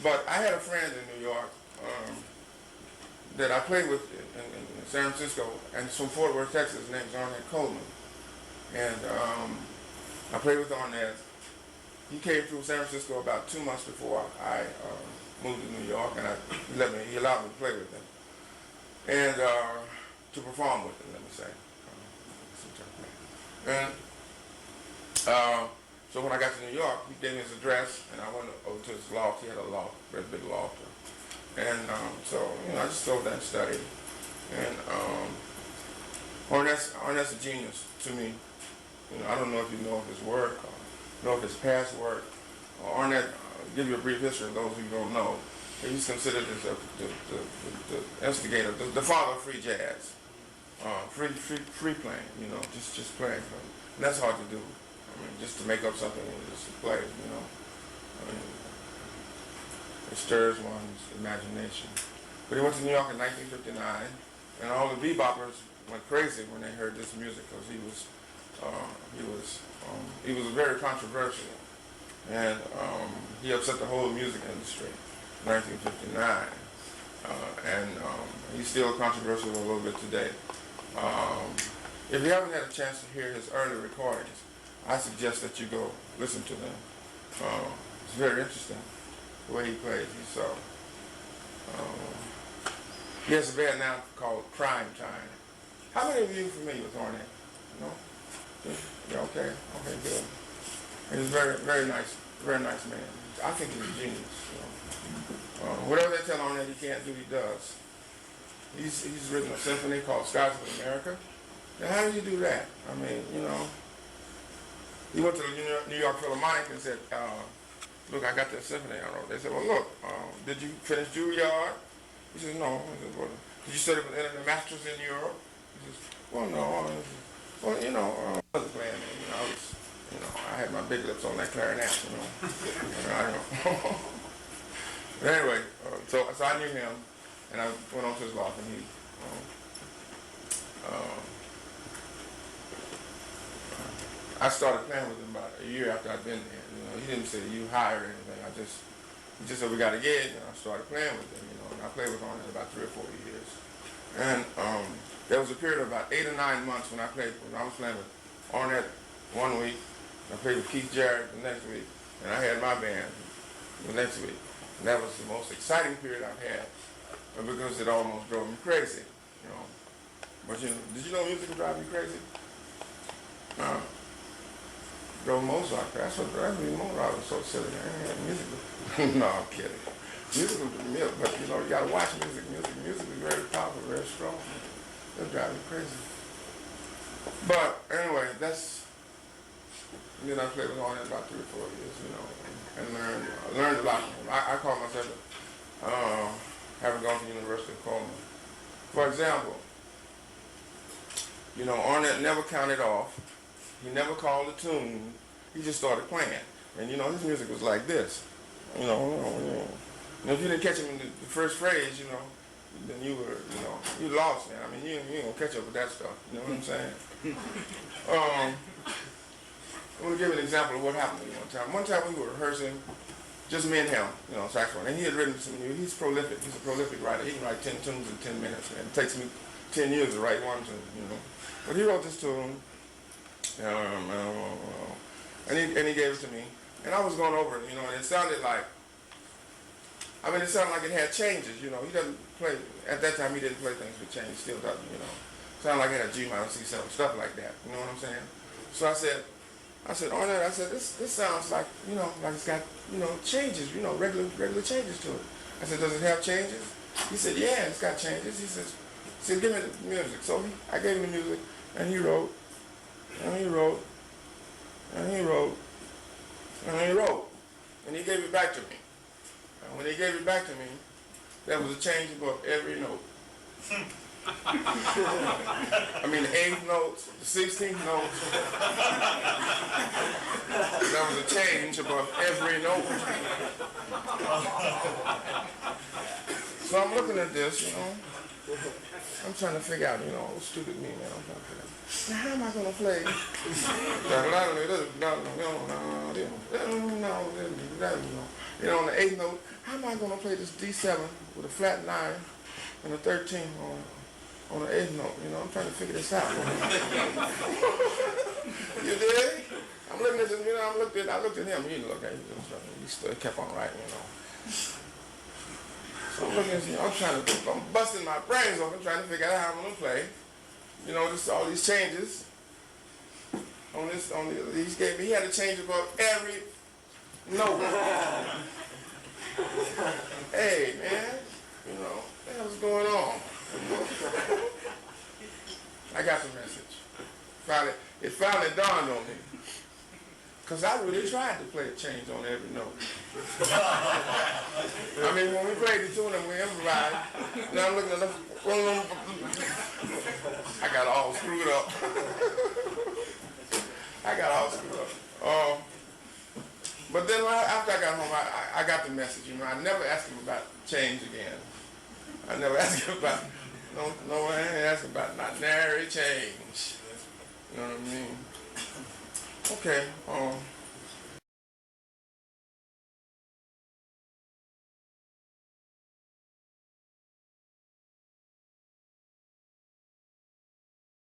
But I had a friend in New York that I played with in San Francisco, and he's from Fort Worth, Texas. His name's Ornette Coleman. And I played with Ornette. He came through San Francisco about 2 months before I moved to New York, and he allowed me to play with him. And to perform with him, let me say. And so when I got to New York, he gave me his address, and I went over to his loft. He had a loft, very big loft. And so, I just go there and study. And Ornette's a genius to me. I don't know if you know of his work, or know of his past work. Ornette, give you a brief history of those who don't know. He's considered as the instigator, the father of free jazz. Free playing, just playing. And that's hard to do. Just to make up something and just to play, it stirs one's imagination. But he went to New York in 1959, and all the beboppers went crazy when they heard this music, because he was very controversial, and he upset the whole music industry in 1959, and he's still controversial a little bit today. If you haven't had a chance to hear his early recordings, I suggest that you go listen to them. It's very interesting the way he plays. He has a band now called Crime Time. How many of you are familiar with Ornette? No? Yeah, okay, good. And he's very nice man. I think he's a genius. Whatever they tell Ornette he can't do, he does. He's written a symphony called Skies of America. Now, how did you do that? He went to the New York Philharmonic and said, look, I got that symphony I wrote. They said, well, look, did you finish Juilliard? He said, no. He said, well, did you study with the masters in Europe? He says, well, no. Well, I was playing, I had my big lips on that clarinet, I know. But anyway, so I knew him, and I went on to his loft, and I started playing with him about a year after I'd been there. He didn't say you hired or anything. He just said we got a gig, and I started playing with him. And I played with Ornette about 3 or 4 years. And there was a period of about 8 or 9 months when I was playing with Ornette one week, and I played with Keith Jarrett the next week, and I had my band the next week. And that was the most exciting period I've had, because it almost drove me crazy. But did you know music would drive you crazy? Drove Mozart. That's what drives me. Mozart was so silly. Music. No, I'm kidding. Music was milk, but you gotta watch music. Music is very powerful, very strong. It'll drive you crazy. But anyway, then I played with Ornette about 3 or 4 years, and learned a lot from him. I call myself having gone to the University of Coleman. For example, Ornette never counted off. He never called a tune. He just started playing. And his music was like this. If you didn't catch him in the first phrase, then you were, you lost, man. You ain't gonna catch up with that stuff. You know what I'm saying? I'm gonna give you an example of what happened to me one time. One time we were rehearsing, just me and him, saxophone. And he had written some new. He's prolific. He's a prolific writer. He can write 10 tunes in 10 minutes. Man. It takes me 10 years to write one tune. But he wrote this tune. And he gave it to me, and I was going over it, and it sounded like, it sounded like it had changes, He doesn't play, at that time he didn't play things with change, still doesn't, It sounded like it had a G minor C7, stuff like that, you know what I'm saying? So I said, Ornette, this sounds like, like it's got, changes, regular changes to it. I said, does it have changes? He said, yeah, it's got changes. He said, give me the music. So I gave him the music, and he wrote. And he wrote, and he wrote, and he wrote, and he gave it back to me. And when he gave it back to me, there was a change above every note. The 8th notes, the 16th notes. There was a change above every note. So I'm looking at this, I'm trying to figure out, you know, stupid me, man. I'm trying to figure out. Now, how am I going to play? You know, on the 8th note, how am I going to play this D7 with a flat 9 and a 13 on the 8th note? You know, I'm trying to figure this out. You did? I'm looking at this, you know, I looked at him, he looked at him, he still kept on writing, you know. So I'm looking at him, I'm busting my brains open trying to figure out how I'm gonna play. You know, just all these changes. He had to change above every note. Hey man, you know, what the hell's going on? I got the message. It finally dawned on me. Because I really tried to play a change on every note. I mean, when we played the tune and we improvised, now I'm looking at the... I got all screwed up. But then after I got home, I got the message. You know, I never asked him about change again. I never asked him about... No, I didn't ask him about not nary change. You know what I mean? Okay,